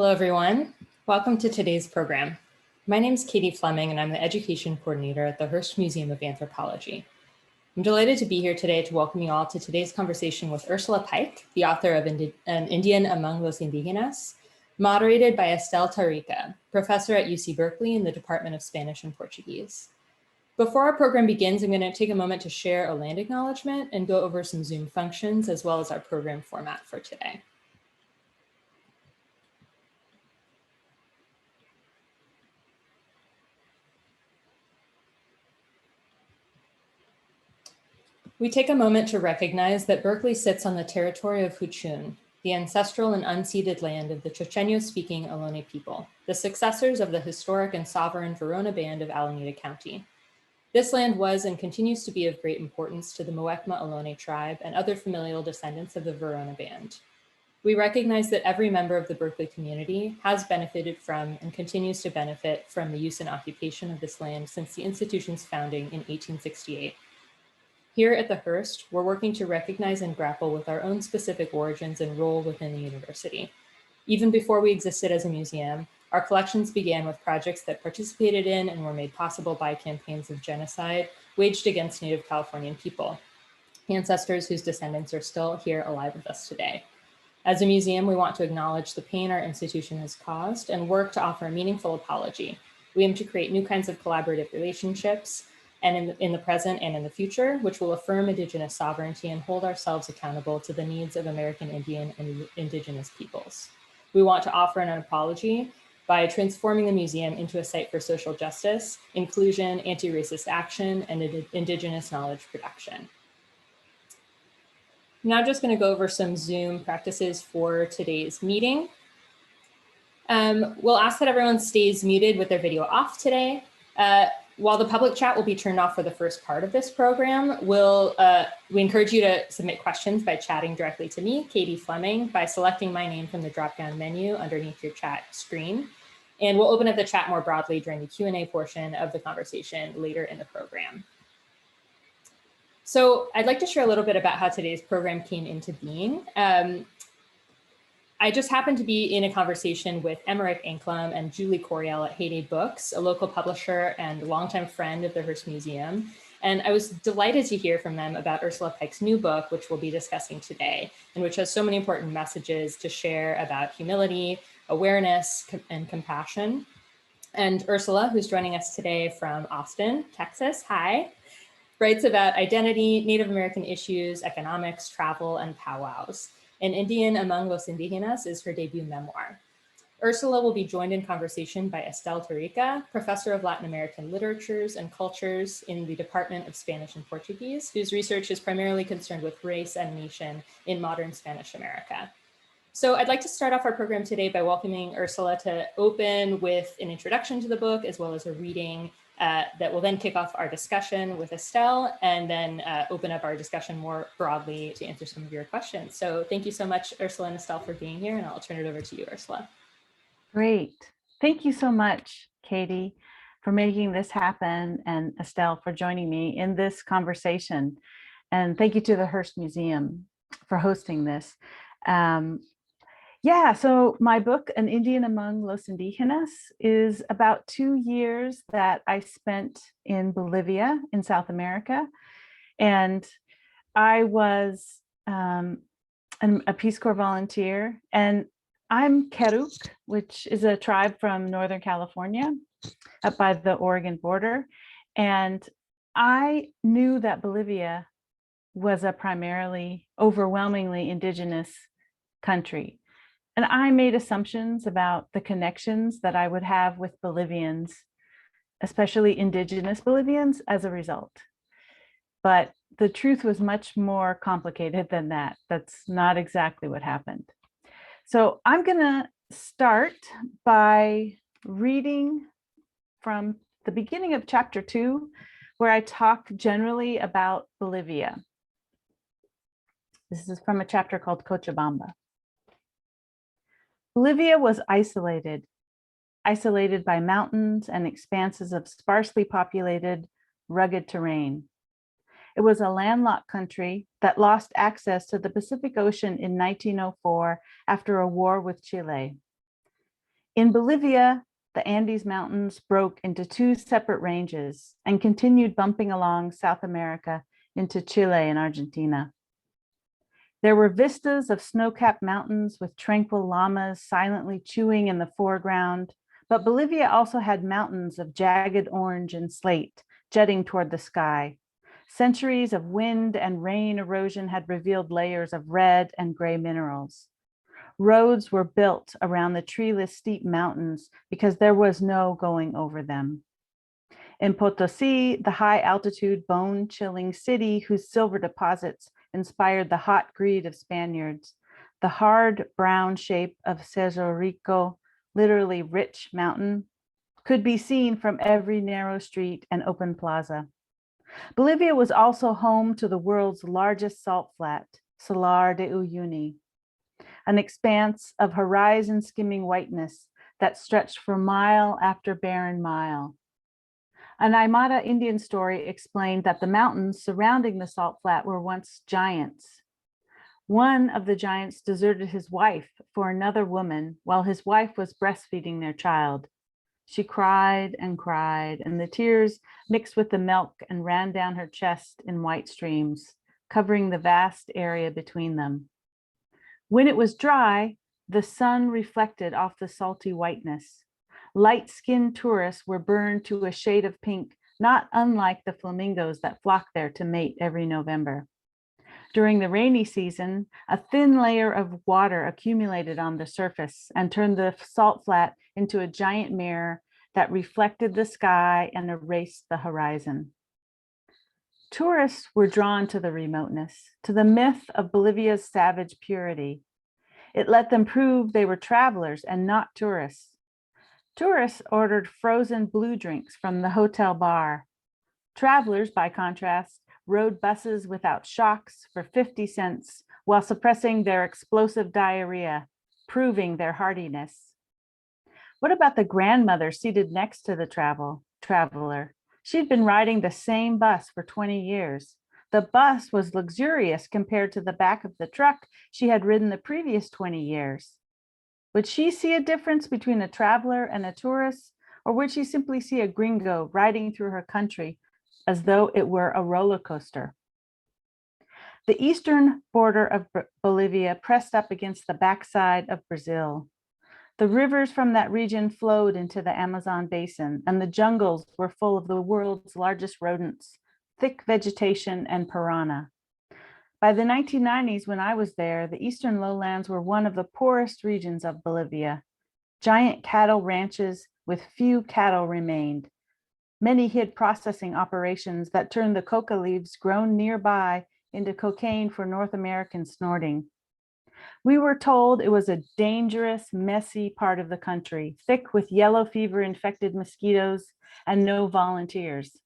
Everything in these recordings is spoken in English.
Hello, everyone. Welcome to today's program. My name is Katie Fleming, and I'm the Education Coordinator at the Hearst Museum of Anthropology. I'm delighted to be here today to welcome you all to today's conversation with Ursula Pike, the author of An Indian Among Los Indígenas, moderated by Estelle Tarica, professor at UC Berkeley in the Department of Spanish and Portuguese. Before our program begins, I'm going to take a moment to share a land acknowledgement and go over some Zoom functions as well as our program format for today. We take a moment to recognize that Berkeley sits on the territory of Huchun, the ancestral and unceded land of the Chochenyo-speaking Ohlone people, the successors of the historic and sovereign Verona Band of Alameda County. This land was and continues to be of great importance to the Muwekma Ohlone tribe and other familial descendants of the Verona Band. We recognize that every member of the Berkeley community has benefited from and continues to benefit from the use and occupation of this land since the institution's founding in 1868. Here at the Hearst, we're working to recognize and grapple with our own specific origins and role within the university. Even before we existed as a museum, our collections began with projects that participated in and were made possible by campaigns of genocide waged against Native Californian people, ancestors whose descendants are still here alive with us today. As a museum, we want to acknowledge the pain our institution has caused and work to offer a meaningful apology. We aim to create new kinds of collaborative relationships and in the present and in the future, which will affirm Indigenous sovereignty and hold ourselves accountable to the needs of American Indian and Indigenous peoples. We want to offer an apology by transforming the museum into a site for social justice, inclusion, anti-racist action, and Indigenous knowledge production. I'm now just going to go over some Zoom practices for today's meeting. We'll ask that everyone stays muted with their video off today. While the public chat will be turned off for the first part of this program, we encourage you to submit questions by chatting directly to me, Katie Fleming, by selecting my name from the drop-down menu underneath your chat screen. And we'll open up the chat more broadly during the Q&A portion of the conversation later in the program. So I'd like to share a little bit about how today's program came into being. I just happened to be in a conversation with Emmerich Anklum and Julie Coriel at Heyday Books, a local publisher and longtime friend of the Hearst Museum. And I was delighted to hear from them about Ursula Pike's new book, which we'll be discussing today, and which has so many important messages to share about humility, awareness, and compassion. And Ursula, who's joining us today from Austin, Texas, hi, writes about identity, Native American issues, economics, travel, and powwows. An Indian Among Los Indígenas is her debut memoir. Ursula will be joined in conversation by Estelle Tarica, professor of Latin American literatures and cultures in the Department of Spanish and Portuguese, whose research is primarily concerned with race and nation in modern Spanish America. So I'd like to start off our program today by welcoming Ursula to open with an introduction to the book, as well as a reading that will then kick off our discussion with Estelle and then open up our discussion more broadly to answer some of your questions. So thank you so much, Ursula and Estelle, for being here, and I'll turn it over to you, Ursula. Great. Thank you so much, Katie, for making this happen, and Estelle for joining me in this conversation. And thank you to the Hearst Museum for hosting this. So my book, An Indian Among Los Indígenas, is about 2 years that I spent in Bolivia in South America. And I was a Peace Corps volunteer, and I'm Queruk, which is a tribe from Northern California up by the Oregon border. And I knew that Bolivia was a primarily, overwhelmingly indigenous country. And I made assumptions about the connections that I would have with Bolivians, especially indigenous Bolivians, as a result. But the truth was much more complicated than that. That's not exactly what happened. So I'm going to start by reading from the beginning of chapter 2, where I talk generally about Bolivia. This is from a chapter called Cochabamba. Bolivia was isolated by mountains and expanses of sparsely populated, rugged terrain. It was a landlocked country that lost access to the Pacific Ocean in 1904 after a war with Chile. In Bolivia, the Andes Mountains broke into two separate ranges and continued bumping along South America into Chile and Argentina. There were vistas of snow-capped mountains with tranquil llamas silently chewing in the foreground, but Bolivia also had mountains of jagged orange and slate jutting toward the sky. Centuries of wind and rain erosion had revealed layers of red and gray minerals. Roads were built around the treeless steep mountains because there was no going over them. In Potosi, the high-altitude, bone-chilling city whose silver deposits inspired the hot greed of Spaniards, the hard brown shape of Cerro Rico, literally rich mountain, could be seen from every narrow street and open plaza. Bolivia was also home to the world's largest salt flat, Salar de Uyuni, an expanse of horizon-skimming whiteness that stretched for mile after barren mile. An Aymara Indian story explained that the mountains surrounding the salt flat were once giants. One of the giants deserted his wife for another woman while his wife was breastfeeding their child. She cried, and the tears mixed with the milk and ran down her chest in white streams, covering the vast area between them. When it was dry, the sun reflected off the salty whiteness. Light-skinned tourists were burned to a shade of pink, not unlike the flamingos that flock there to mate every November. During the rainy season, a thin layer of water accumulated on the surface and turned the salt flat into a giant mirror that reflected the sky and erased the horizon. Tourists were drawn to the remoteness, to the myth of Bolivia's savage purity. It let them prove they were travelers and not tourists. Tourists ordered frozen blue drinks from the hotel bar. Travelers, by contrast, rode buses without shocks for 50 cents while suppressing their explosive diarrhea, proving their hardiness. What about the grandmother seated next to the traveler? She'd been riding the same bus for 20 years. The bus was luxurious compared to the back of the truck she had ridden the previous 20 years. Would she see a difference between a traveler and a tourist, or would she simply see a gringo riding through her country as though it were a roller coaster? The eastern border of Bolivia pressed up against the backside of Brazil. The rivers from that region flowed into the Amazon basin, and the jungles were full of the world's largest rodents, thick vegetation, and piranha. By the 1990s, when I was there, the eastern lowlands were one of the poorest regions of Bolivia. Giant cattle ranches with few cattle remained. Many hid processing operations that turned the coca leaves grown nearby into cocaine for North American snorting. We were told it was a dangerous, messy part of the country, thick with yellow fever infected mosquitoes and no volunteers.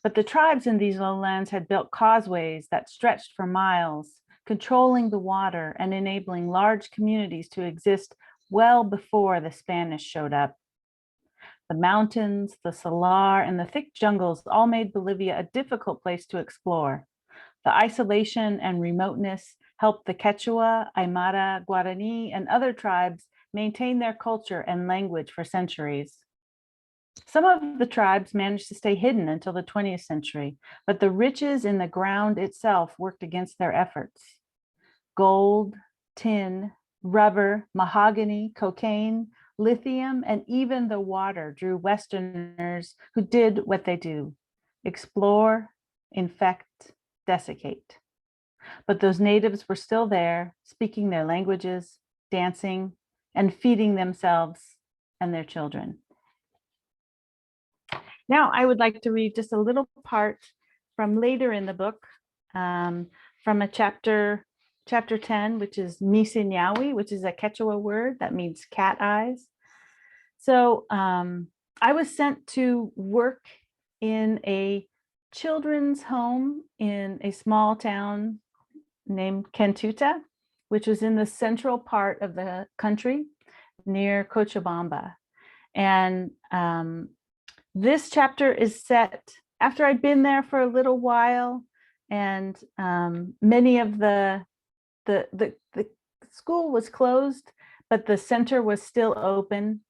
But the tribes in these lowlands had built causeways that stretched for miles, controlling the water and enabling large communities to exist well before the Spanish showed up. The mountains, the salar, and the thick jungles all made Bolivia a difficult place to explore. The isolation and remoteness helped the Quechua, Aymara, Guarani, and other tribes maintain their culture and language for centuries. Some of the tribes managed to stay hidden until the 20th century, but the riches in the ground itself worked against their efforts. Gold, tin, rubber, mahogany, cocaine, lithium, and even the water drew Westerners who did what they do: explore, infect, desiccate. But those natives were still there, speaking their languages, dancing, and feeding themselves and their children. Now I would like to read just a little part from later in the book, from a chapter 10, which is Misinyawi, which is a Quechua word that means cat eyes. So I was sent to work in a children's home in a small town named Kentuta, which was in the central part of the country near Cochabamba. And this chapter is set after I'd been there for a little while, and many of the school was closed, but the center was still open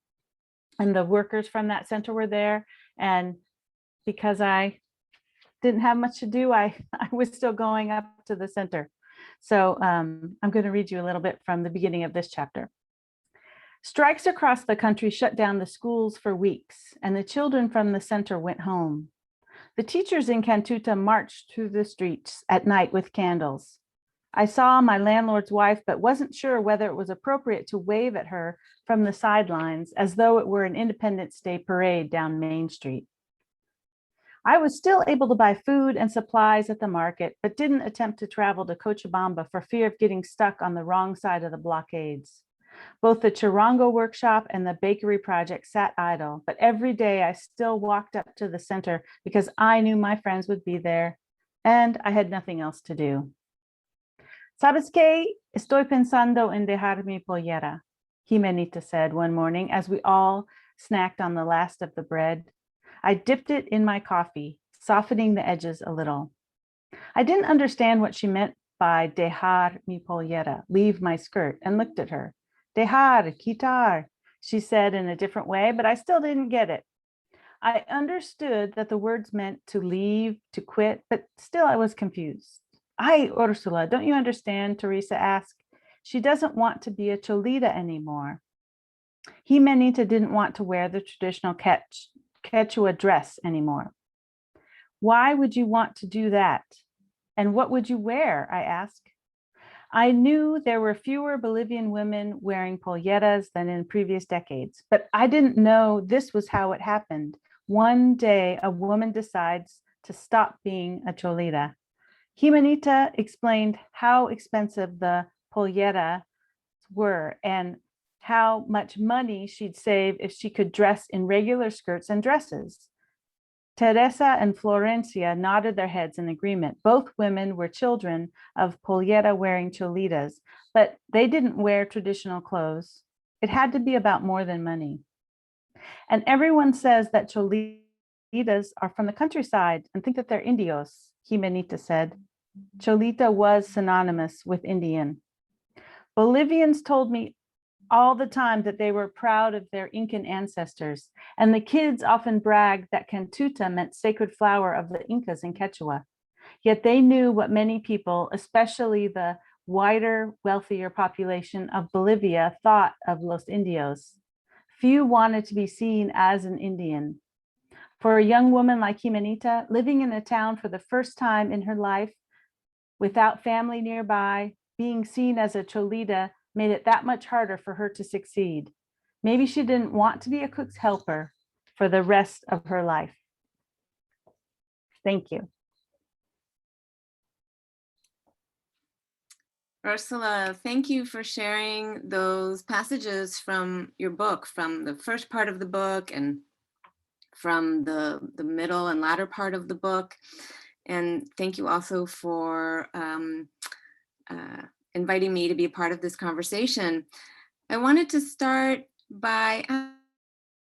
and the workers from that center were there. And because I didn't have much to do, I was still going up to the center. So I'm going to read you a little bit from the beginning of this chapter. Strikes across the country shut down the schools for weeks, and the children from the center went home. The teachers in Cantuta marched through the streets at night with candles. I saw my landlord's wife, but wasn't sure whether it was appropriate to wave at her from the sidelines as though it were an Independence Day parade down Main Street. I was still able to buy food and supplies at the market, but didn't attempt to travel to Cochabamba for fear of getting stuck on the wrong side of the blockades. Both the Chirango workshop and the bakery project sat idle, but every day I still walked up to the center because I knew my friends would be there and I had nothing else to do. ¿Sabes qué? Estoy pensando en dejar mi pollera, Jimenita said one morning as we all snacked on the last of the bread. I dipped it in my coffee, softening the edges a little. I didn't understand what she meant by dejar mi pollera, leave my skirt, and looked at her. Dejar, quitar, she said in a different way, but I still didn't get it. I understood that the words meant to leave, to quit, but still I was confused. Ay, Ursula, don't you understand? Teresa asked. She doesn't want to be a Cholita anymore. Jimenita didn't want to wear the traditional Quechua dress anymore. Why would you want to do that? And what would you wear? I asked. I knew there were fewer Bolivian women wearing polleras than in previous decades, but I didn't know this was how it happened. One day, a woman decides to stop being a Cholita. Jimenita explained how expensive the polleras were and how much money she'd save if she could dress in regular skirts and dresses. Teresa and Florencia nodded their heads in agreement. Both women were children of pollera-wearing Cholitas, but they didn't wear traditional clothes. It had to be about more than money. And everyone says that Cholitas are from the countryside and think that they're Indios, Jimenita said. Cholita was synonymous with Indian. Bolivians told me all the time that they were proud of their Incan ancestors, and the kids often bragged that Cantuta meant sacred flower of the Incas in Quechua. Yet they knew what many people, especially the wider, wealthier population of Bolivia, thought of Los Indios. Few wanted to be seen as an Indian. For a young woman like Jimenita, living in a town for the first time in her life, without family nearby, being seen as a Cholita made it that much harder for her to succeed. Maybe she didn't want to be a cook's helper for the rest of her life. Thank you. Ursula, thank you for sharing those passages from your book, from the first part of the book and from the middle and latter part of the book. And thank you also for inviting me to be a part of this conversation. I wanted to start by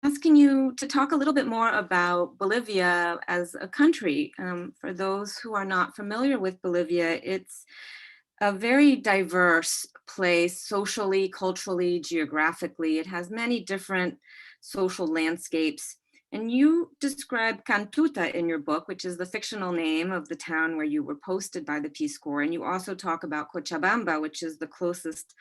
asking you to talk a little bit more about Bolivia as a country. For those who are not familiar with Bolivia, it's a very diverse place socially, culturally, geographically. It has many different social landscapes. And you describe Cantuta in your book, which is the fictional name of the town where you were posted by the Peace Corps. And you also talk about Cochabamba, which is the closest,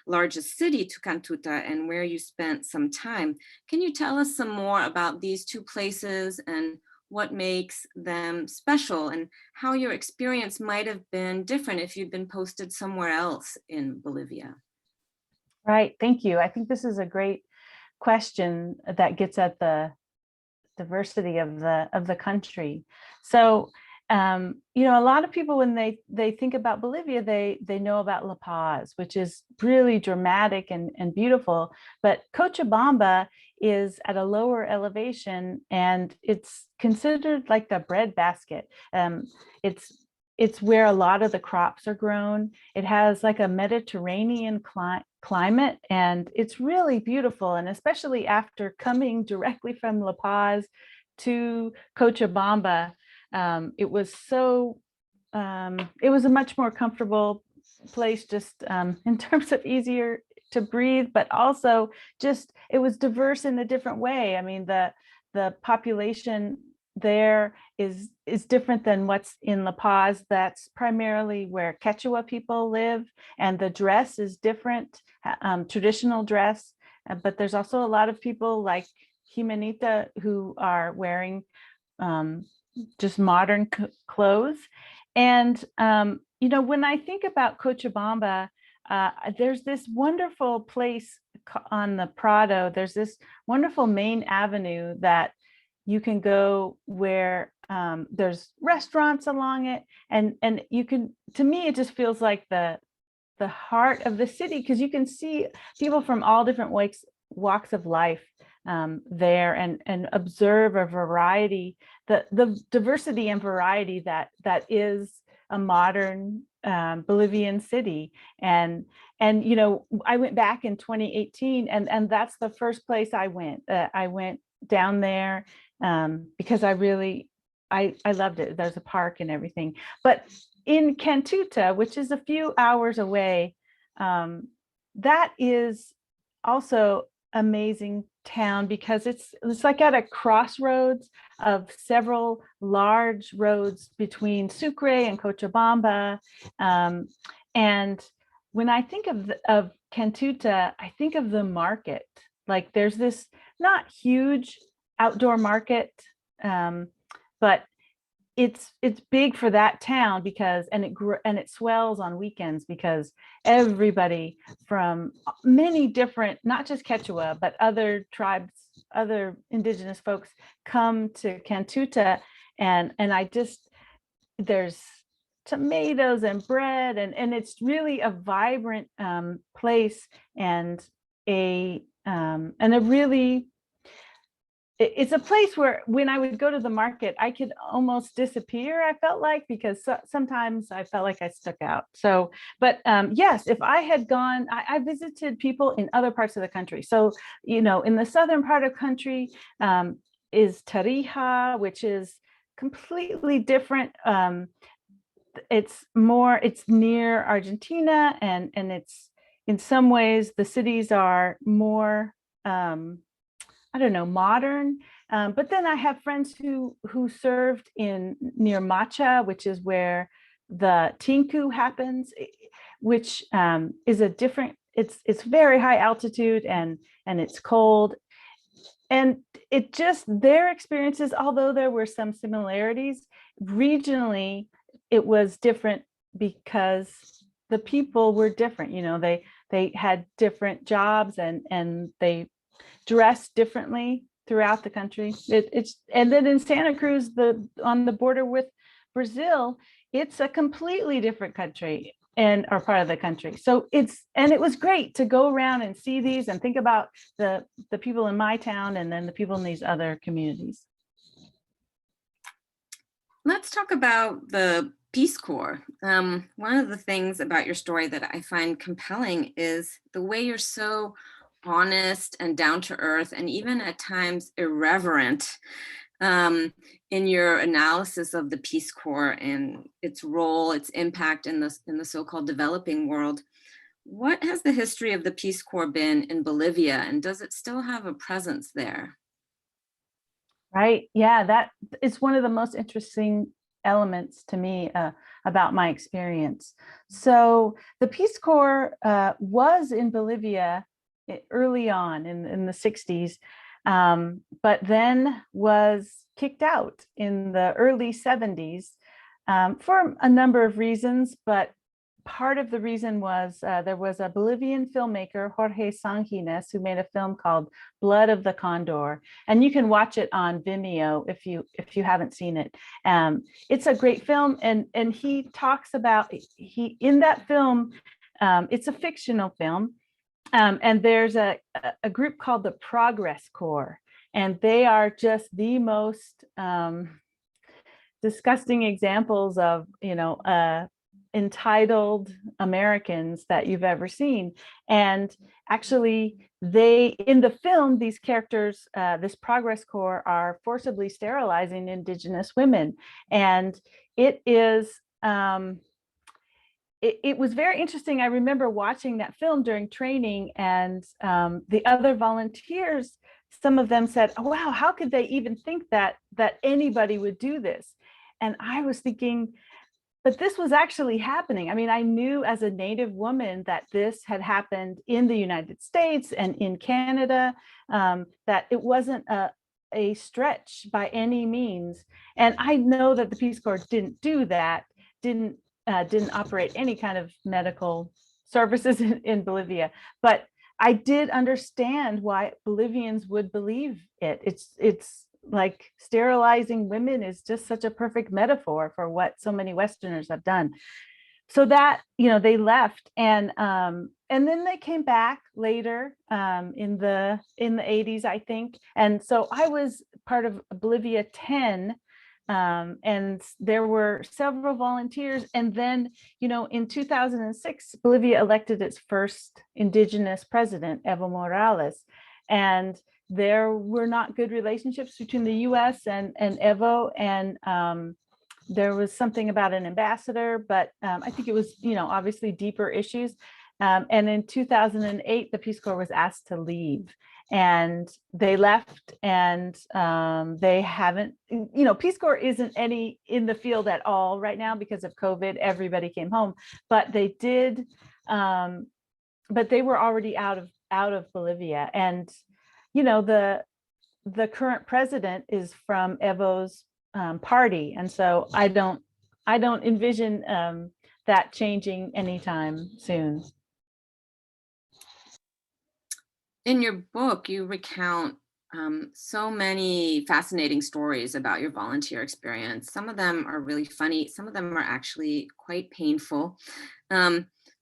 largest city to Cantuta and where you spent some time. Can you tell us some more about these two places and what makes them special and how your experience might have been different if you'd been posted somewhere else in Bolivia? Right, thank you. I think this is a great question that gets at the diversity of the country. So, you know, a lot of people when they think about Bolivia, they know about La Paz, which is really dramatic and beautiful. But Cochabamba is at a lower elevation, and it's considered like the breadbasket. It's where a lot of the crops are grown. It has like a Mediterranean climate, and it's really beautiful. And especially after coming directly from La Paz to Cochabamba, it was a much more comfortable place just in terms of easier to breathe, but also just it was diverse in a different way. I mean, the population there is different than what's in La Paz. That's primarily where Quechua people live, and the dress is different, traditional dress. But there's also a lot of people like Jimenita who are wearing just modern clothes. And when I think about Cochabamba, there's this wonderful place on the Prado. There's this wonderful main avenue that you can go where there's restaurants along it, and you can, to me, it just feels like the heart of the city, because you can see people from all different walks of life there, and observe a variety, the diversity and variety that is a modern Bolivian city. And I went back in 2018, and that's the first place I went. I went down there because I loved it. There's a park and everything. But in Cantuta, which is a few hours away, that is also amazing town, because it's like at a crossroads of several large roads between Sucre and Cochabamba. And when I think of Cantuta, I think of the market. Like there's this not huge outdoor market, but it's big for that town, because it swells on weekends, because everybody from many different, not just Quechua, but other tribes, other indigenous folks come to Cantuta, and there's tomatoes and bread, and it's really a vibrant place, and a really, it's a place where when I would go to the market, I could almost disappear, I felt like, because sometimes I felt like I stuck out. So, but yes, if I had gone, I visited people in other parts of the country. So, in the southern part of the country is Tarija, which is completely different. It's near Argentina, and it's, in some ways, the cities are more, I don't know, modern. But then I have friends who served near Macha, which is where the Tinku happens, which is a different, it's very high altitude, and it's cold. And it just, their experiences, although there were some similarities, regionally, it was different because the people were different. They had different jobs, and they dressed differently throughout the country. And then in Santa Cruz, on the border with Brazil, it's a completely different country or part of the country. So it was great to go around and see these and think about the people in my town, and then the people in these other communities. Let's talk about the Peace Corps. One of the things about your story that I find compelling is the way you're so honest and down to earth, and even at times irreverent in your analysis of the Peace Corps and its role, its impact in the so-called developing world. What has the history of the Peace Corps been in Bolivia, and does it still have a presence there? Right. Yeah, that is one of the most interesting elements to me about my experience. So the Peace Corps was in Bolivia early on in the 60s, but then was kicked out in the early 70s for a number of reasons. But part of the reason was there was a Bolivian filmmaker, Jorge Sanguines, who made a film called Blood of the Condor, and you can watch it on Vimeo if you haven't seen it. It's a great film, and he talks about, in that film, it's a fictional film, and there's a group called the Progress Corps, and they are just the most disgusting examples of entitled Americans that you've ever seen. And actually, in the film, these characters, this Progress Corps, are forcibly sterilizing indigenous women, and it is it was very interesting. I remember watching that film during training, and the other volunteers, some of them said, oh, wow, how could they even think that anybody would do this? And I was thinking, but this was actually happening. I mean, I knew as a Native woman that this had happened in the United States and in Canada, that it wasn't a stretch by any means. And I know that the Peace Corps didn't do that, didn't operate any kind of medical services in Bolivia, but I did understand why Bolivians would believe it. It's like sterilizing women is just such a perfect metaphor for what so many Westerners have done. So that, they left, and then they came back later, in the 80s, I think. And so I was part of Bolivia 10, and there were several volunteers. And then, in 2006, Bolivia elected its first indigenous president, Evo Morales. And there were not good relationships between the US and Evo. And there was something about an ambassador, but I think it was, obviously deeper issues. And in 2008, the Peace Corps was asked to leave, and they left, and they haven't, Peace Corps isn't any in the field at all right now because of COVID. Everybody came home, but they did, but they were already out of Bolivia. And, the current president is from Evo's party. And so I don't envision that changing anytime soon. In your book, you recount so many fascinating stories about your volunteer experience. Some of them are really funny. Some of them are actually quite painful.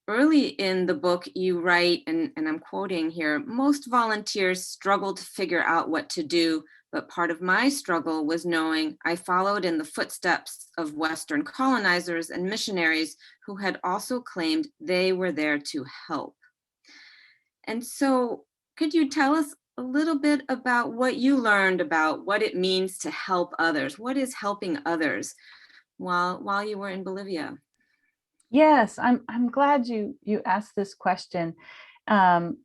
Early in the book, you write, and I'm quoting here, most volunteers struggle to figure out what to do, but part of my struggle was knowing I followed in the footsteps of Western colonizers and missionaries who had also claimed they were there to help. And so, could you tell us a little bit about what you learned about what it means to help others? What is helping others while you were in Bolivia? Yes, I'm glad you asked this question. And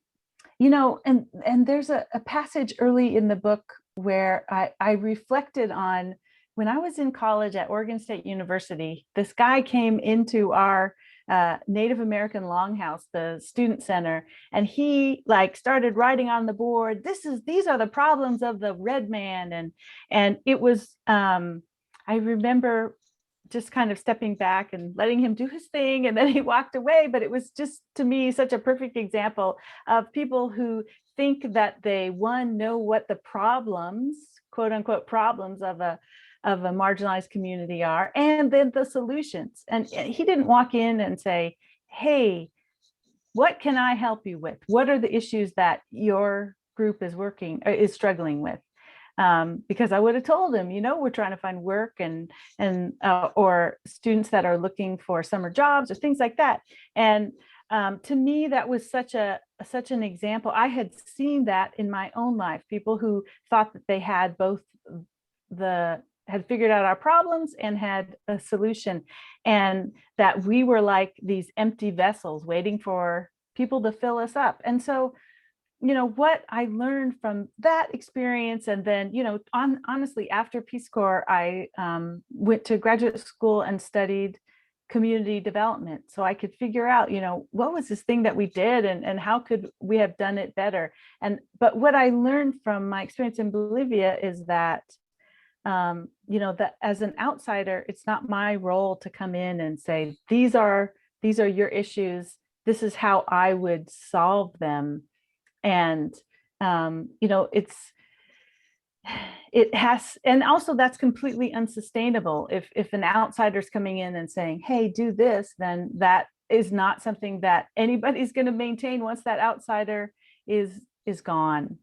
there's a passage early in the book where I reflected on when I was in college at Oregon State University. This guy came into our Native American Longhouse, the student center, and he started writing on the board, these are the problems of the red man. And it was, I remember just kind of stepping back and letting him do his thing, and then he walked away. But it was just, to me, such a perfect example of people who think that they, one, know what the problems, quote unquote, problems of a marginalized community are, and then the solutions. And he didn't walk in and say, hey, what can I help you with? What are the issues that your group is struggling with? Because I would have told him, we're trying to find work and or students that are looking for summer jobs or things like that. And to me, that was such an example. I had seen that in my own life, people who thought that they had both had figured out our problems and had a solution, and that we were like these empty vessels waiting for people to fill us up. And so, what I learned from that experience, and then, honestly, after Peace Corps, I went to graduate school and studied community development, so I could figure out, what was this thing that we did, and how could we have done it better. But what I learned from my experience in Bolivia is that, that as an outsider, it's not my role to come in and say, these are your issues, this is how I would solve them. And it has, and also that's completely unsustainable. If an outsider's coming in and saying, hey, do this, then that is not something that anybody's going to maintain once that outsider is gone.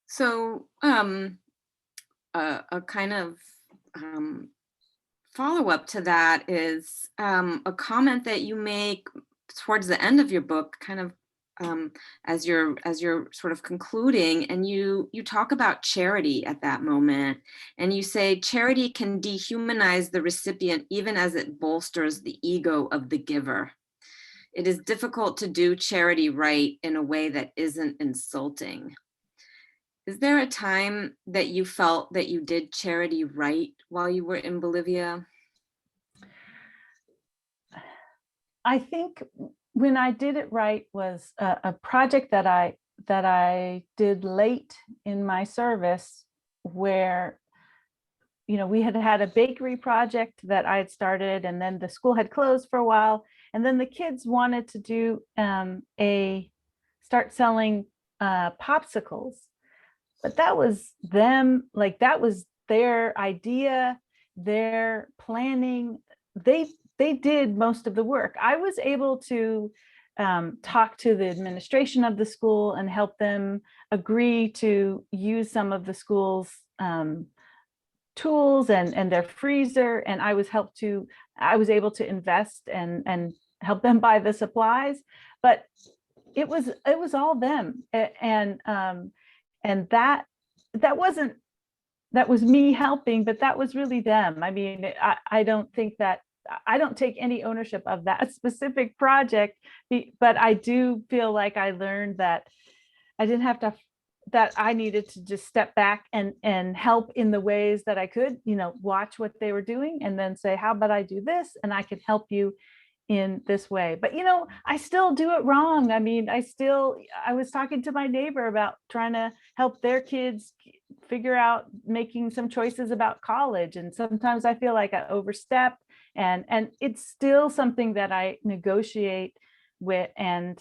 So a kind of follow-up to that is a comment that you make towards the end of your book, kind of as you're sort of concluding, and you talk about charity at that moment, and you say charity can dehumanize the recipient even as it bolsters the ego of the giver. It is difficult to do charity right in a way that isn't insulting. Is there a time that you felt that you did charity right while you were in Bolivia? I think when I did it right was a project that I did late in my service, where we had had a bakery project that I had started, and then the school had closed for a while, and then the kids wanted to do start selling popsicles, but that was them, like that was their idea, their planning. They did most of the work. I was able to talk to the administration of the school and help them agree to use some of the school's tools and their freezer, and I was able to invest and help them buy the supplies, but it was all them. And that wasn't, that was me helping, but that was really them. I mean, I don't take any ownership of that specific project, but I do feel like I learned that I needed to just step back and help in the ways that I could, watch what they were doing and then say, how about I do this? And I can help you in this way. But, I still do it wrong. I mean, I was talking to my neighbor about trying to help their kids figure out making some choices about college. And sometimes I feel like I overstep, and it's still something that I negotiate with. And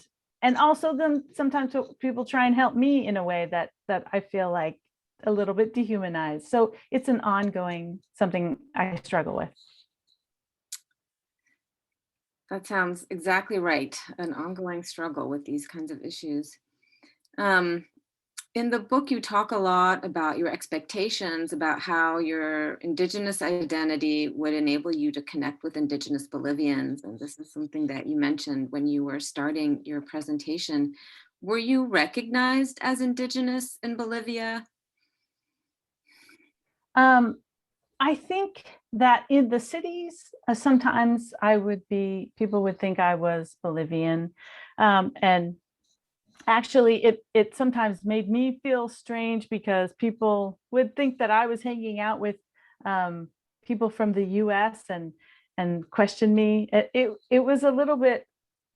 also then sometimes people try and help me in a way that I feel like a little bit dehumanized. So it's an ongoing something I struggle with. That sounds exactly right. An ongoing struggle with these kinds of issues. In the book, you talk a lot about your expectations about how your Indigenous identity would enable you to connect with Indigenous Bolivians. And this is something that you mentioned when you were starting your presentation. Were you recognized as Indigenous in Bolivia? I think that in the cities, sometimes people would think I was Bolivian. And actually, it sometimes made me feel strange because people would think that I was hanging out with people from the US and question me. It was a little bit,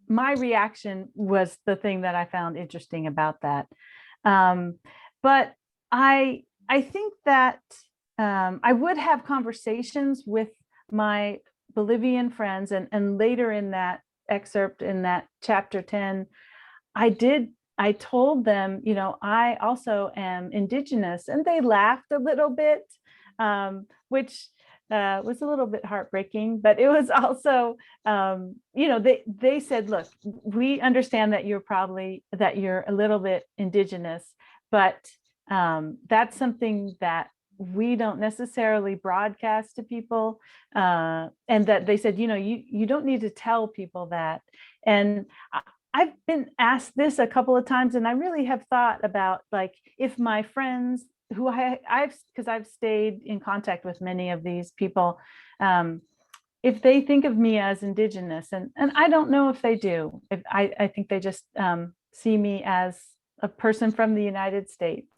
my reaction was the thing that I found interesting about that. But I think that I would have conversations with my Bolivian friends, and later in that excerpt, in that chapter 10, I told them, I also am Indigenous, and they laughed a little bit, which was a little bit heartbreaking, but it was also, they said, look, we understand that you're a little bit Indigenous, but that's something that we don't necessarily broadcast to people, and that they said, you don't need to tell people that. And I've been asked this a couple of times, and I really have thought about, like, if my friends who because I've stayed in contact with many of these people, if they think of me as Indigenous, and I don't know if they do. If I think they just see me as a person from the United States.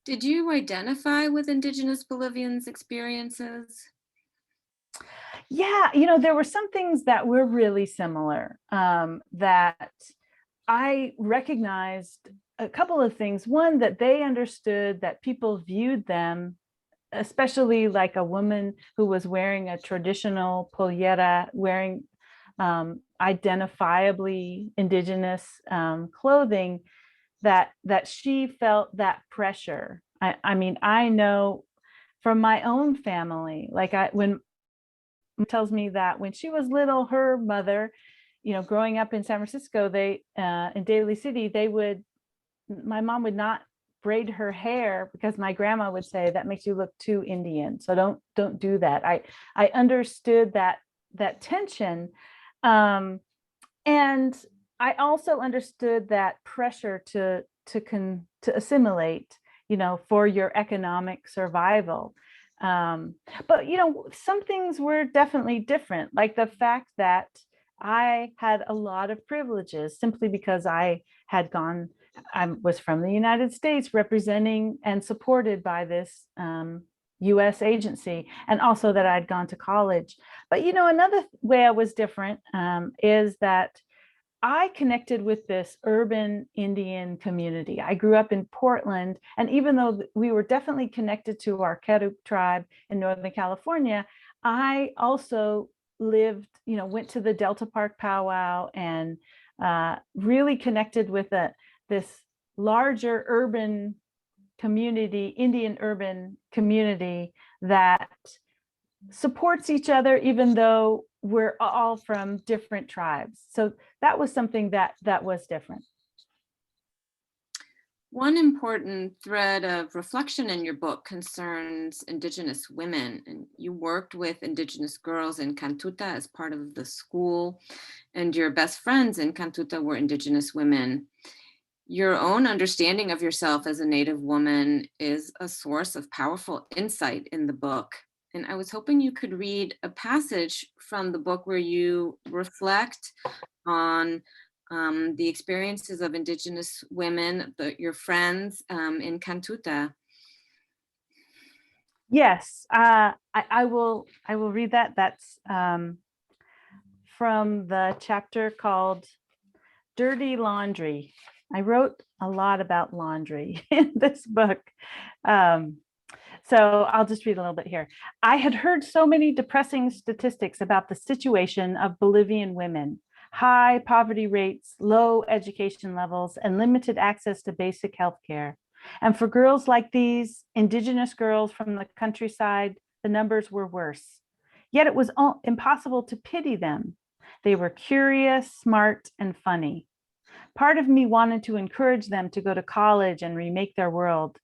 Did you identify with Indigenous Bolivians' experiences? Yeah, there were some things that were really similar, that I recognized a couple of things. One, that they understood that people viewed them, especially like a woman who was wearing a traditional pollera, wearing identifiably Indigenous clothing, that she felt that pressure. I mean, I know from my own family, like when tells me that when she was little, her mother, growing up in San Francisco, in Daly City, my mom would not braid her hair because my grandma would say that makes you look too Indian. So don't do that. I understood that tension. And I also understood that pressure to assimilate, for your economic survival. But some things were definitely different, like the fact that I had a lot of privileges simply because I was from the United States, representing and supported by this US agency, and also that I'd gone to college. But another way I was different is that I connected with this urban Indian community. I grew up in Portland, and even though we were definitely connected to our Kedu tribe in Northern California, I also went to the Delta Park powwow and really connected with this larger urban community, Indian urban community that supports each other, even though we're all from different tribes. So that was something that was different. One important thread of reflection in your book concerns Indigenous women, and you worked with Indigenous girls in Cantuta as part of the school, and your best friends in Cantuta were Indigenous women. Your own understanding of yourself as a Native woman is a source of powerful insight in the book. And I was hoping you could read a passage from the book where you reflect on the experiences of Indigenous women, your friends in Cantuta. Yes, I will read that. That's from the chapter called Dirty Laundry. I wrote a lot about laundry in this book. So I'll just read a little bit here. I had heard so many depressing statistics about the situation of Bolivian women: high poverty rates, low education levels, and limited access to basic health care. And for girls like these, Indigenous girls from the countryside, the numbers were worse. Yet it was impossible to pity them. They were curious, smart, and funny. Part of me wanted to encourage them to go to college and remake their world.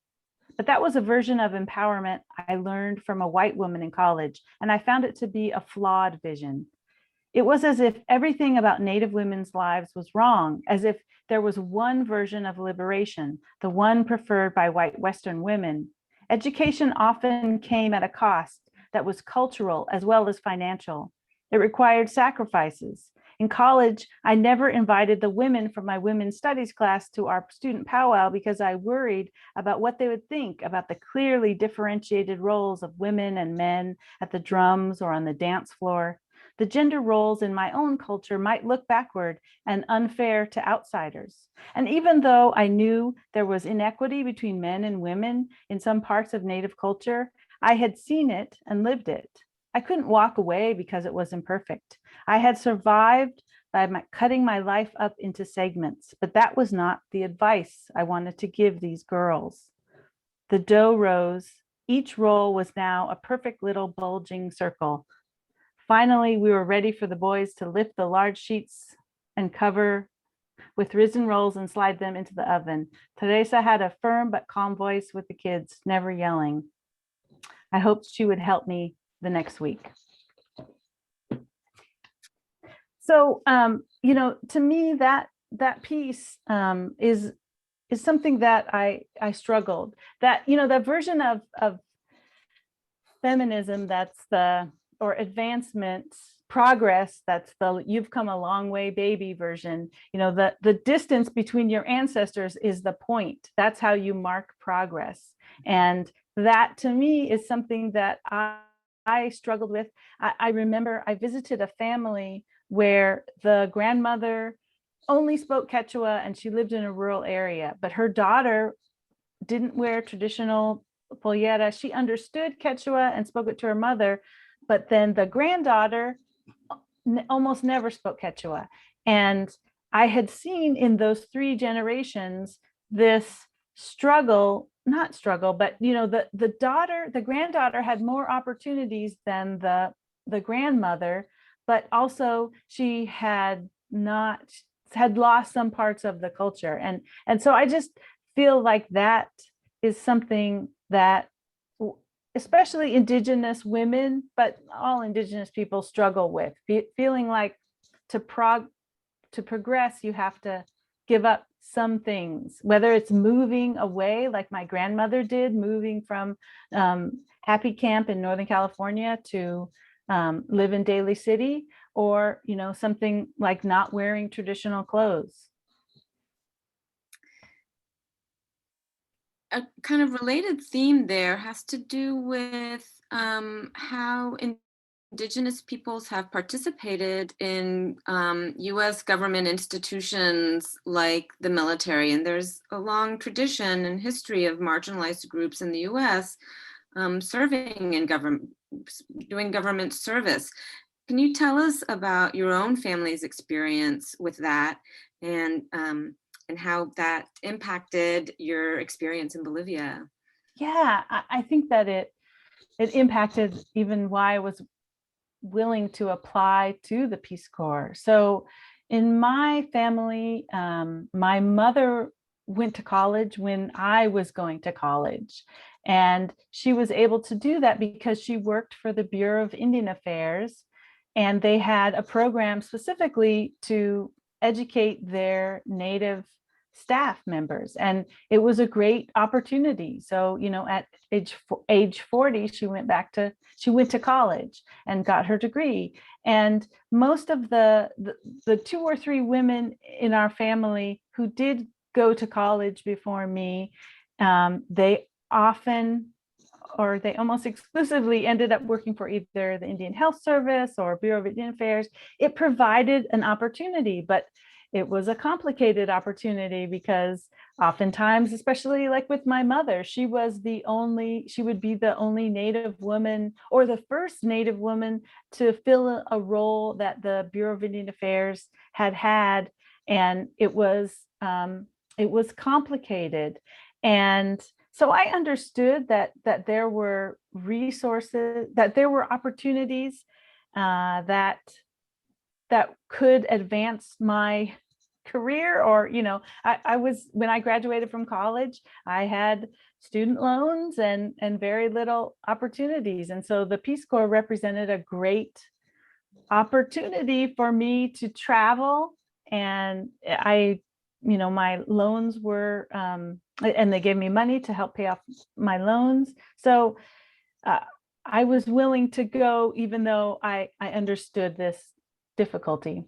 But that was a version of empowerment I learned from a white woman in college, and I found it to be a flawed vision. It was as if everything about Native women's lives was wrong, as if there was one version of liberation, the one preferred by white Western women. Education often came at a cost that was cultural as well as financial. It required sacrifices. In college, I never invited the women from my women's studies class to our student powwow because I worried about what they would think about the clearly differentiated roles of women and men at the drums or on the dance floor. The gender roles in my own culture might look backward and unfair to outsiders. And even though I knew there was inequity between men and women in some parts of Native culture, I had seen it and lived it. I couldn't walk away because it was imperfect. I had survived by cutting my life up into segments, but that was not the advice I wanted to give these girls. The dough rose. Each roll was now a perfect little bulging circle. Finally, we were ready for the boys to lift the large sheets and cover with risen rolls and slide them into the oven. Teresa had a firm but calm voice with the kids, never yelling. I hoped she would help me the next week. So, to me, that piece is something that I struggled. That that version of feminism or advancement, progress, that's the "you've come a long way, baby" version. The distance between your ancestors is the point. That's how you mark progress, and that to me is something that I struggled with. I remember I visited a family where the grandmother only spoke Quechua and she lived in a rural area, but her daughter didn't wear traditional pollera. She understood Quechua and spoke it to her mother, but then the granddaughter almost never spoke Quechua. And I had seen in those 3 generations this struggle, not struggle, but the granddaughter had more opportunities than the grandmother, but also she had lost some parts of the culture. And so I just feel like that is something that especially Indigenous women, but all Indigenous people struggle with, feeling like to to progress, you have to give up some things, whether it's moving away, like my grandmother did, moving from Happy Camp in Northern California to live in Daly City, or, you know, something like not wearing traditional clothes. A kind of related theme there has to do with how Indigenous peoples have participated in US government institutions like the military. And there's a long tradition and history of marginalized groups in the US serving in government, doing government service. Can you tell us about your own family's experience with that, and how that impacted your experience in Bolivia? Yeah, I think that it impacted even why I was willing to apply to the Peace Corps. So in my family, my mother went to college when I was going to college. And she was able to do that because she worked for the Bureau of Indian Affairs. And they had a program specifically to educate their Native staff members. And it was a great opportunity. So, you know, at age 40, she went to college and got her degree. And most of the 2 or 3 women in our family who did go to college before me, they often, or they almost exclusively, ended up working for either the Indian Health Service or Bureau of Indian Affairs. It provided an opportunity, but it was a complicated opportunity because oftentimes, especially like with my mother, she would be the only Native woman, or the first Native woman, to fill a role that the Bureau of Indian Affairs had. And it was complicated. And so I understood that there were resources, that there were opportunities that could advance my career. Or, you know, when I graduated from college, I had student loans and very little opportunities. And so the Peace Corps represented a great opportunity for me to travel. And my loans were, and they gave me money to help pay off my loans. So I was willing to go, even though I understood this difficulty.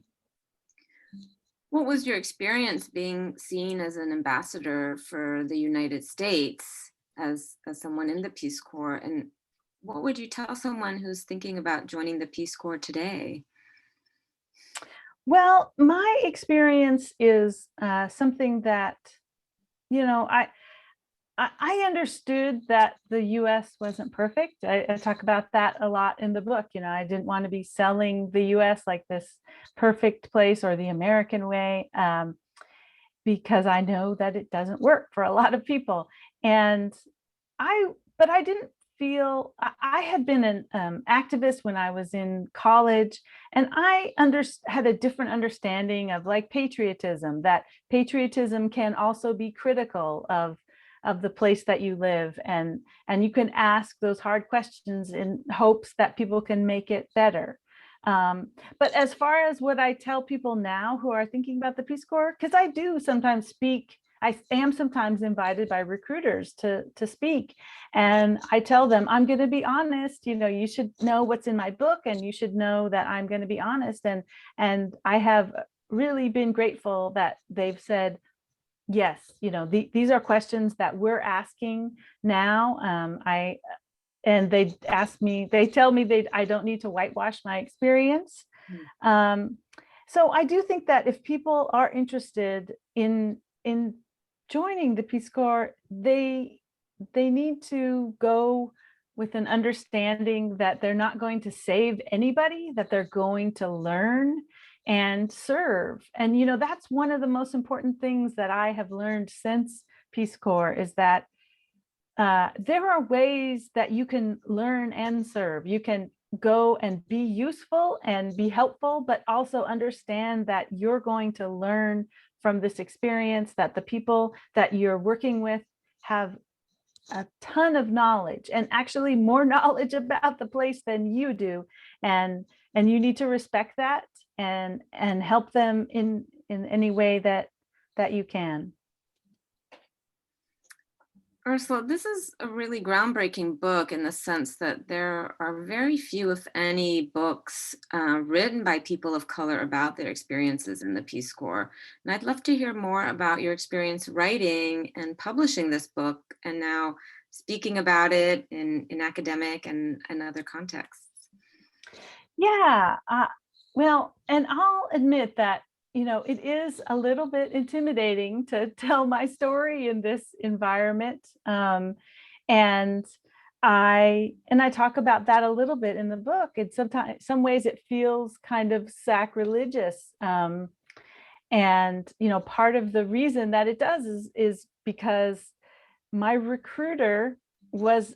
What was your experience being seen as an ambassador for the United States, as someone in the Peace Corps? And what would you tell someone who's thinking about joining the Peace Corps today? Well, my experience is something that, you know, I understood that the US wasn't perfect. I talk about that a lot in the book. You know, I didn't want to be selling the US like this perfect place or the American way, because I know that it doesn't work for a lot of people. But I didn't feel, I had been an activist when I was in college, and I had a different understanding of like patriotism, that patriotism can also be critical of the place that you live, and you can ask those hard questions in hopes that people can make it better. But as far as what I tell people now who are thinking about the Peace Corps, because I do sometimes speak, I am sometimes invited by recruiters to speak, and I tell them, I'm going to be honest, you know, you should know what's in my book, and you should know that I'm going to be honest. And I have really been grateful that they've said, yes, you know, these are questions that we're asking now. And they tell me I don't need to whitewash my experience. So I do think that if people are interested in joining the Peace Corps, they need to go with an understanding that they're not going to save anybody, that they're going to learn and serve. And, you know, that's one of the most important things that I have learned since Peace Corps, is that there are ways that you can learn and serve. You can go and be useful and be helpful, but also understand that you're going to learn from this experience, that the people that you're working with have a ton of knowledge, and actually more knowledge about the place than you do. And you need to respect that and help them in in any way that you can. Ursula, this is a really groundbreaking book in the sense that there are very few, if any, books written by people of color about their experiences in the Peace Corps. And I'd love to hear more about your experience writing and publishing this book, and now speaking about it in academic and other contexts. Yeah, well, and I'll admit that, it is a little bit intimidating to tell my story in this environment. And I talk about that a little bit in the book. And sometimes, some ways it feels kind of sacrilegious. And, part of the reason that it does is because my recruiter was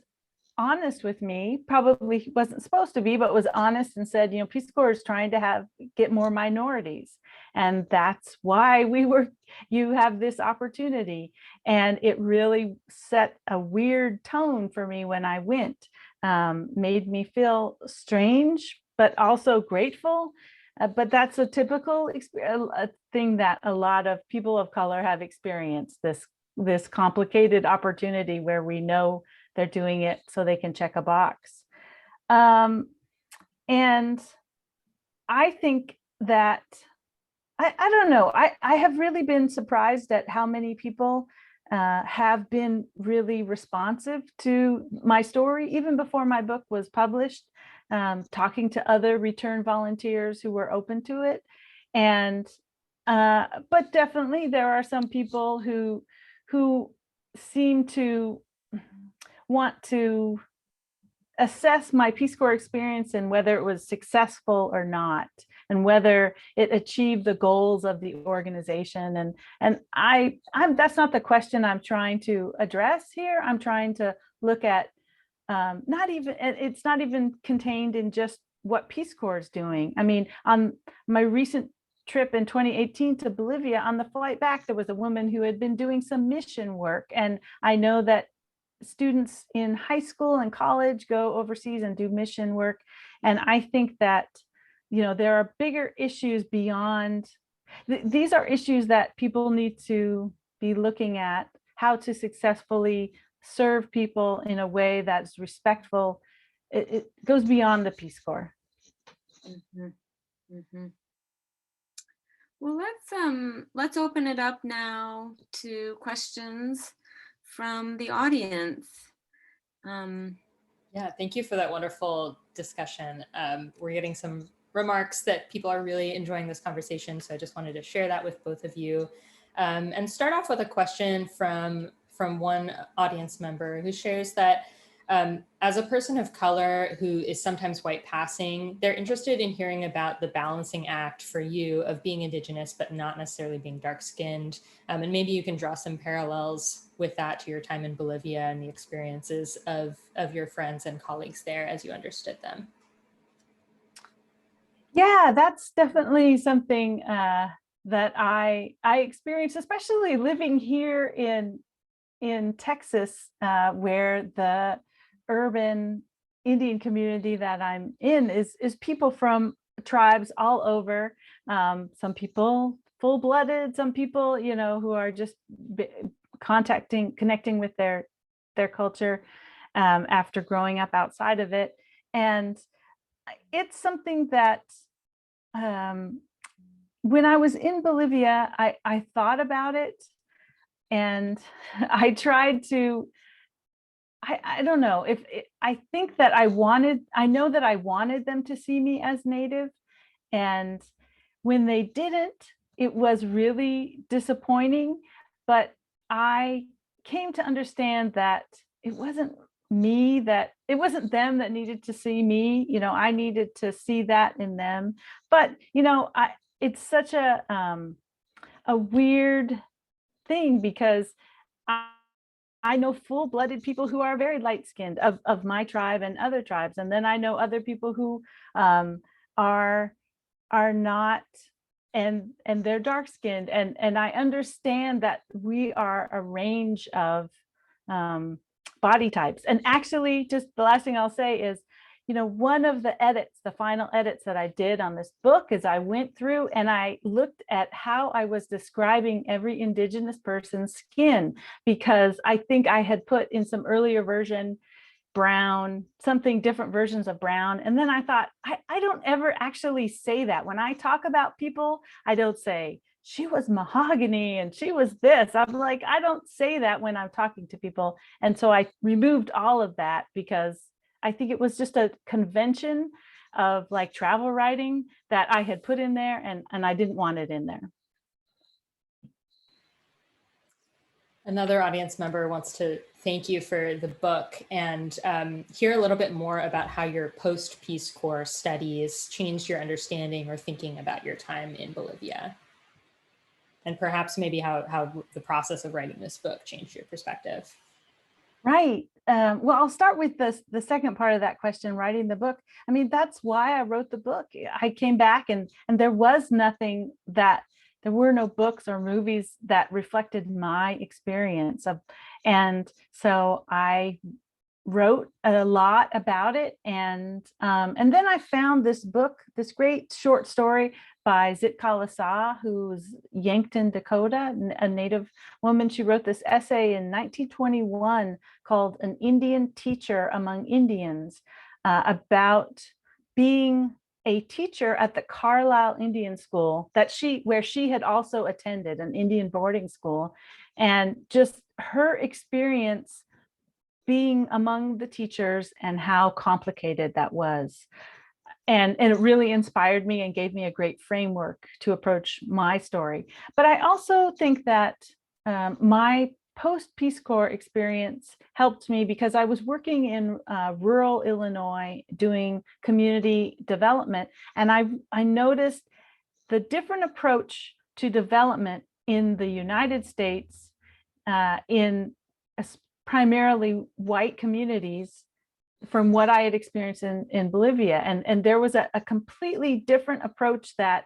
honest with me, probably wasn't supposed to be, but was honest and said, Peace Corps is trying to get more minorities. And that's why you have this opportunity. And it really set a weird tone for me when I went, made me feel strange, but also grateful. But that's a typical thing that a lot of people of color have experienced, this complicated opportunity where we know they're doing it so they can check a box. And I think that, I don't know, I have really been surprised at how many people have been really responsive to my story, even before my book was published, talking to other return volunteers who were open to it. And, but definitely there are some people who seem to want to assess my Peace Corps experience and whether it was successful or not, and whether it achieved the goals of the organization. And I'm that's not the question I'm trying to address here. I'm trying to look at it's not even contained in just what Peace Corps is doing. I mean, on my recent trip in 2018 to Bolivia, on the flight back, there was a woman who had been doing some mission work. And I know that students in high school and college go overseas and do mission work. And I think that, there are bigger issues beyond, these are issues that people need to be looking at, how to successfully serve people in a way that's respectful. It goes beyond the Peace Corps. Mm-hmm. Mm-hmm. Well, let's open it up now to questions from the audience. Yeah, thank you for that wonderful discussion. We're getting some remarks that people are really enjoying this conversation, so I just wanted to share that with both of you. And start off with a question from one audience member who shares that as a person of color who is sometimes white passing, they're interested in hearing about the balancing act for you of being Indigenous, but not necessarily being dark-skinned. And maybe you can draw some parallels with that to your time in Bolivia and the experiences of your friends and colleagues there as you understood them. Yeah, that's definitely something that I experienced, especially living here in Texas, where the urban Indian community that I'm in is people from tribes all over. Some people full-blooded, some people, who are just connecting with their culture after growing up outside of it. And it's something that when I was in Bolivia, I thought about it, and I tried to, I don't know if I think that I know that I wanted them to see me as Native. And when they didn't, it was really disappointing. But I came to understand that it wasn't it wasn't them that needed to see me. I needed to see that in them. But, it's such a weird thing, because I know full-blooded people who are very light-skinned of my tribe and other tribes. And then I know other people who are not, and they're dark-skinned. And I understand that we are a range of body types. And actually, just the last thing I'll say is, one of the edits, the final edits that I did on this book is I went through and I looked at how I was describing every Indigenous person's skin, because I think I had put in some earlier version brown, something different versions of brown. And then I thought, I don't ever actually say that. When I talk about people, I don't say, she was mahogany and she was this. I'm like, I don't say that when I'm talking to people. And so I removed all of that because I think it was just a convention of like travel writing that I had put in there, and I didn't want it in there. Another audience member wants to thank you for the book and hear a little bit more about how your post-Peace Corps studies changed your understanding or thinking about your time in Bolivia. And perhaps maybe how the process of writing this book changed your perspective. Right. Well, I'll start with the second part of that question, writing the book. I mean, that's why I wrote the book. I came back and there was nothing that, there were no books or movies that reflected my experience of, and so I wrote a lot about it. And then I found this book, this great short story by Sitka Lasaw, who's Yankton, Dakota, a Native woman. She wrote this essay in 1921 called An Indian Teacher Among Indians, about being a teacher at the Carlisle Indian School where she had also attended, an Indian boarding school, and just her experience being among the teachers and how complicated that was. And it really inspired me and gave me a great framework to approach my story. But I also think that my post-Peace Corps experience helped me because I was working in rural Illinois doing community development. And I noticed the different approach to development in the United States in primarily white communities from what I had experienced in Bolivia. And there was a completely different approach that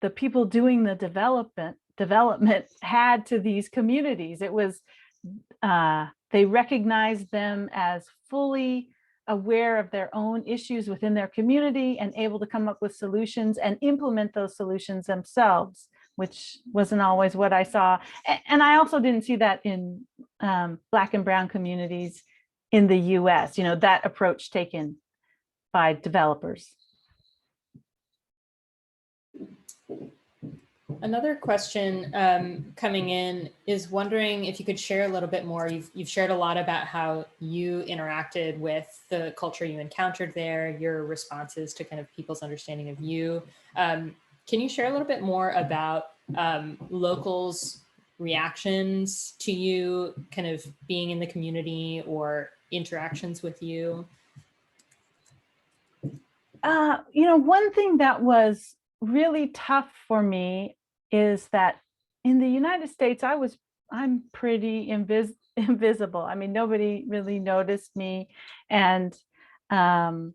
the people doing the development had to these communities. It was, they recognized them as fully aware of their own issues within their community and able to come up with solutions and implement those solutions themselves, which wasn't always what I saw. And I also didn't see that in Black and brown communities in the US, that approach taken by developers. Another question coming in is wondering if you could share a little bit more. You've shared a lot about how you interacted with the culture you encountered there, your responses to kind of people's understanding of you. Can you share a little bit more about locals' reactions to you kind of being in the community or interactions with you? One thing that was really tough for me is that in the United States, I'm pretty invisible. I mean, nobody really noticed me, or I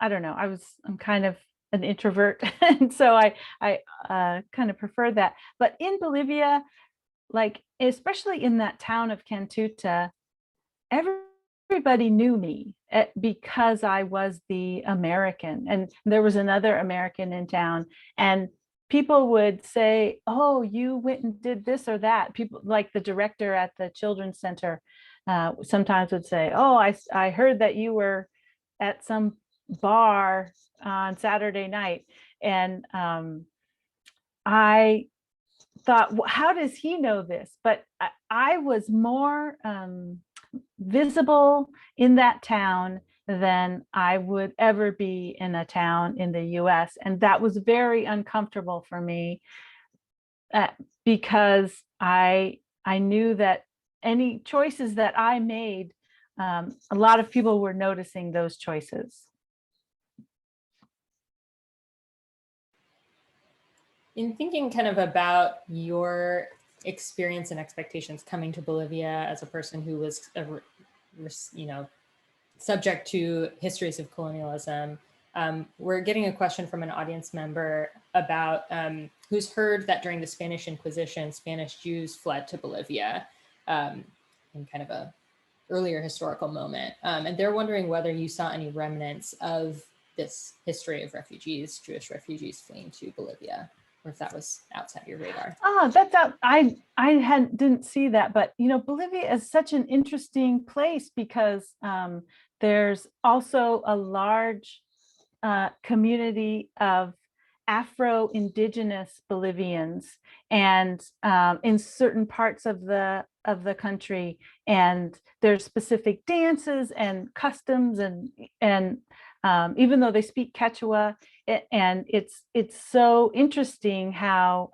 don't know. I'm kind of an introvert, and so I kind of prefer that. But in Bolivia, like especially in that town of Cantuta, everybody knew me because I was the American, and there was another American in town, and people would say, oh, you went and did this or that. People like the director at the children's center sometimes would say, oh, I heard that you were at some bar on Saturday night. And I thought, well, how does he know this? But I was more visible in that town than I would ever be in a town in the US. And that was very uncomfortable for me because I knew that any choices that I made, a lot of people were noticing those choices. In thinking kind of about your experience and expectations coming to Bolivia as a person who was, subject to histories of colonialism, we're getting a question from an audience member about who's heard that during the Spanish Inquisition, Spanish Jews fled to Bolivia in kind of a earlier historical moment. And they're wondering whether you saw any remnants of this history of refugees, Jewish refugees fleeing to Bolivia, or if that was outside your radar. Oh, that's out. I didn't see that, but Bolivia is such an interesting place because there's also a large community of Afro-Indigenous Bolivians, and in certain parts of the country, and there's specific dances and customs, and even though they speak Quechua, and it's so interesting how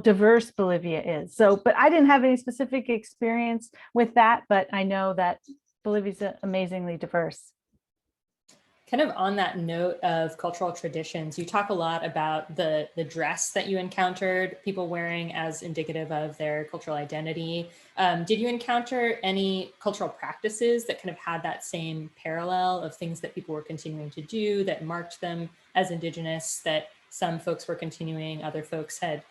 diverse Bolivia is. So, but I didn't have any specific experience with that, but I know that Bolivia's amazingly diverse. Kind of on that note of cultural traditions, you talk a lot about the dress that you encountered people wearing as indicative of their cultural identity. Did you encounter any cultural practices that kind of had that same parallel of things that people were continuing to do that marked them as Indigenous, that some folks were continuing, other folks had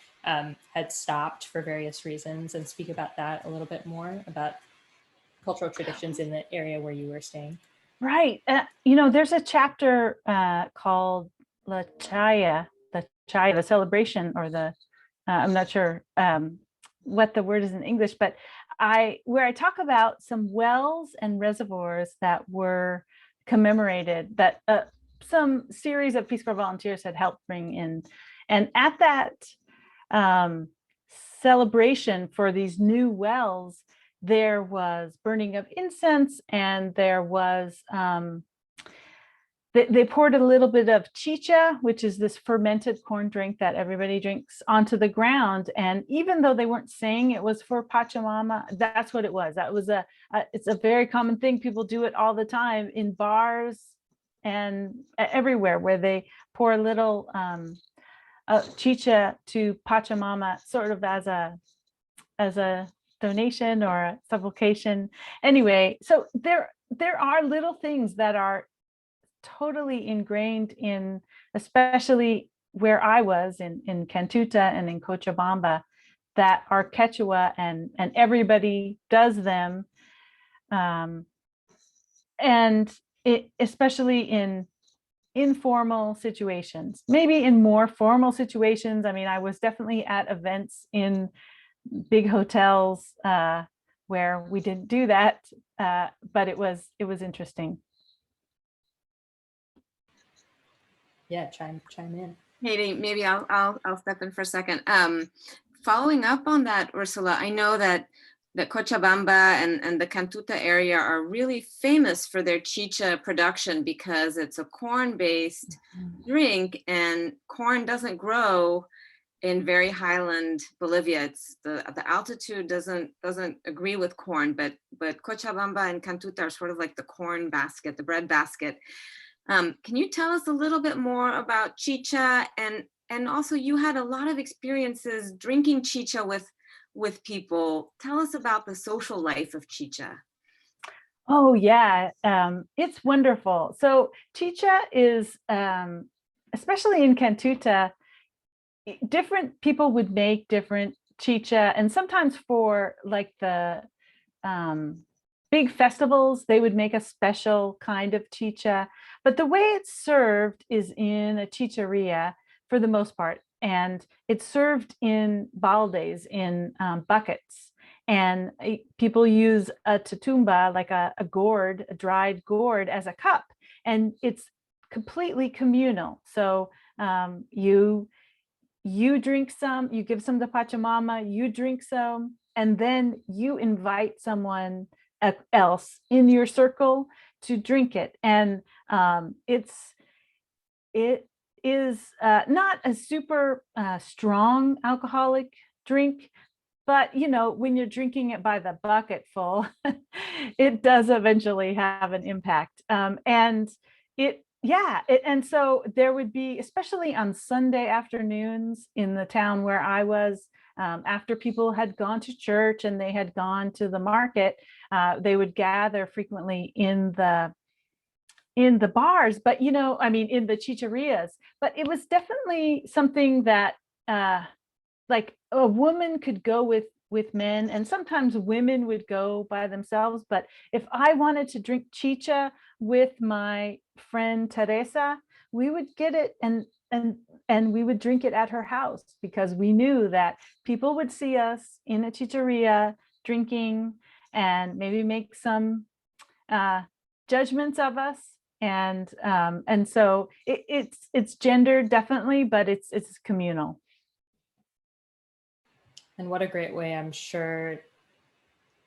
stopped for various reasons? And speak about that a little bit more, about cultural traditions in the area where you were staying. Right. There's a chapter called La Chaya, the celebration, or I'm not sure what the word is in English, but where I talk about some wells and reservoirs that were commemorated, that some series of Peace Corps volunteers had helped bring in. And at that celebration for these new wells, there was burning of incense, and there was they poured a little bit of chicha, which is this fermented corn drink that everybody drinks, onto the ground. And even though they weren't saying it was for Pachamama, that's what it was. That was it's a very common thing. People do it all the time in bars and everywhere, where they pour a little chicha to Pachamama, sort of as a donation or a supplication. Anyway, so there are little things that are totally ingrained in, especially where I was in Cantuta and in Cochabamba, that are Quechua, and everybody does them. And especially in informal situations, maybe in more formal situations. I mean, I was definitely at events in big hotels where we didn't do that, but it was interesting. Yeah, chime in. Katie, maybe I'll step in for a second. Following up on that, Ursula, I know that Cochabamba and the Cantuta area are really famous for their chicha production, because it's a corn-based drink, and corn doesn't grow in very highland Bolivia. It's the altitude doesn't agree with corn, but Cochabamba and Cantuta are sort of like the corn basket, the bread basket. Can you tell us a little bit more about chicha, and also you had a lot of experiences drinking chicha with people. Tell us about the social life of chicha. Oh yeah, it's wonderful. So chicha is, especially in Cantuta, different people would make different chicha, and sometimes for like the big festivals, they would make a special kind of chicha. But the way it's served is in a chicheria for the most part, and it's served in baldes, in buckets. And people use a tutumba, like a gourd, a dried gourd, as a cup, and it's completely communal. So you drink some, you give some to Pachamama, you drink some, and then you invite someone else in your circle to drink it. And it is not a super strong alcoholic drink, but when you're drinking it by the bucket full, it does eventually have an impact. And so there would be, especially on Sunday afternoons in the town where I was, after people had gone to church and they had gone to the market, they would gather frequently in the bars, but in the chicherias. But it was definitely something that like a woman could go with with men, and sometimes women would go by themselves. But if I wanted to drink chicha with my friend Teresa, we would get it and we would drink it at her house, because we knew that people would see us in a chicheria drinking and maybe make some judgments of us. And so it's gendered, definitely, but it's communal. And what a great way, I'm sure,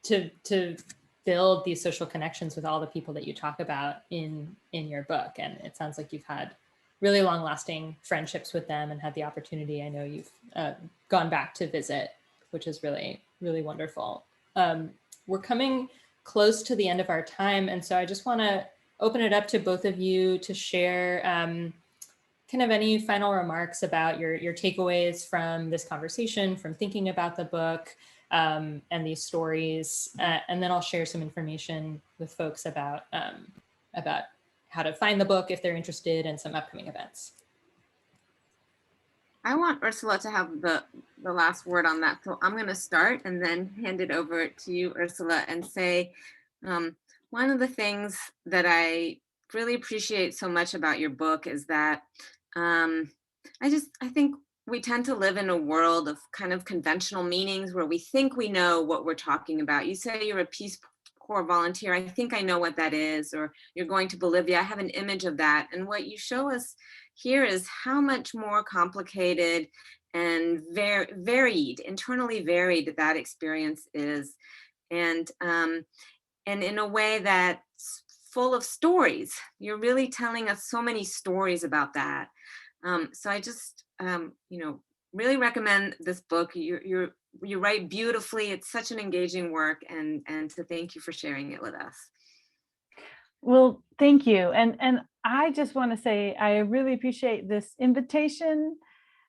to build these social connections with all the people that you talk about in your book. And it sounds like you've had really long-lasting friendships with them and had the opportunity. I know you've gone back to visit, which is really, really wonderful. We're coming close to the end of our time. And so I just want to open it up to both of you to share kind of any final remarks about your takeaways from this conversation, from thinking about the book and these stories. And then I'll share some information with folks about how to find the book if they're interested, and some upcoming events. I want Ursula to have the last word on that. So I'm going to start and then hand it over to you, Ursula, and say one of the things that I really appreciate so much about your book is that I think we tend to live in a world of kind of conventional meanings where we think we know what we're talking about. You say you're a Peace Corps volunteer. I think I know what that is. Or you're going to Bolivia. I have an image of that. And what you show us here is how much more complicated and varied, internally varied that experience is. And in a way that's full of stories. You're really telling us so many stories about that. So I just, really recommend this book. You write beautifully. It's such an engaging work, and to thank you for sharing it with us. Well, thank you. And I just want to say, I really appreciate this invitation.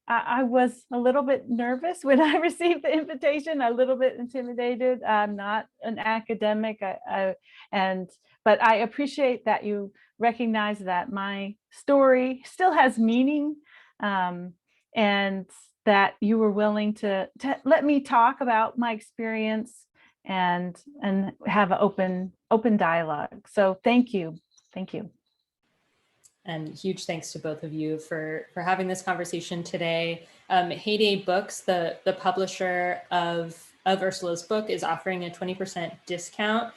I was a little bit nervous when I received the invitation, a little bit intimidated. I'm not an academic, but I appreciate that you recognize that my story still has meaning, and that you were willing to let me talk about my experience and have an open dialogue. So thank you. Thank you. And huge thanks to both of you for having this conversation today. Heyday Books, the publisher of Ursula's book, is offering a 20% discount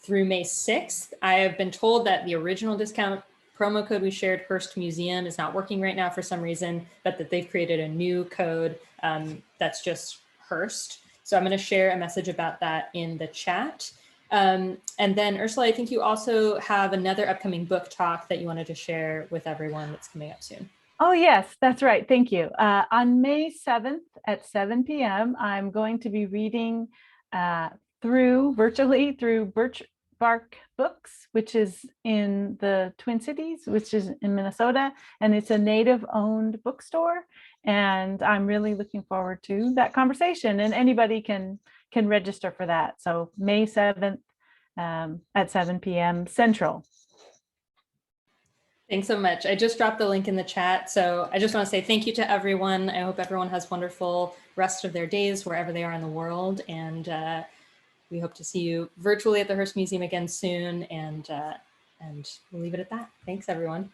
through May 6th. I have been told that the original discount promo code we shared, Hearst Museum, is not working right now for some reason, but that they've created a new code that's just Hearst. So I'm going to share a message about that in the chat. And then Ursula, I think you also have another upcoming book talk that you wanted to share with everyone that's coming up soon. Oh, yes, that's right. Thank you. On May 7th at 7 p.m., I'm going to be reading virtually through Birch Bark Books, which is in the Twin Cities, which is in Minnesota, and it's a Native-owned bookstore. And I'm really looking forward to that conversation, and anybody can register for that. So May 7th at 7 p.m. Central. Thanks so much. I just dropped the link in the chat. So I just want to say thank you to everyone. I hope everyone has wonderful rest of their days wherever they are in the world. And we hope to see you virtually at the Hearst Museum again soon. And we'll leave it at that. Thanks, everyone.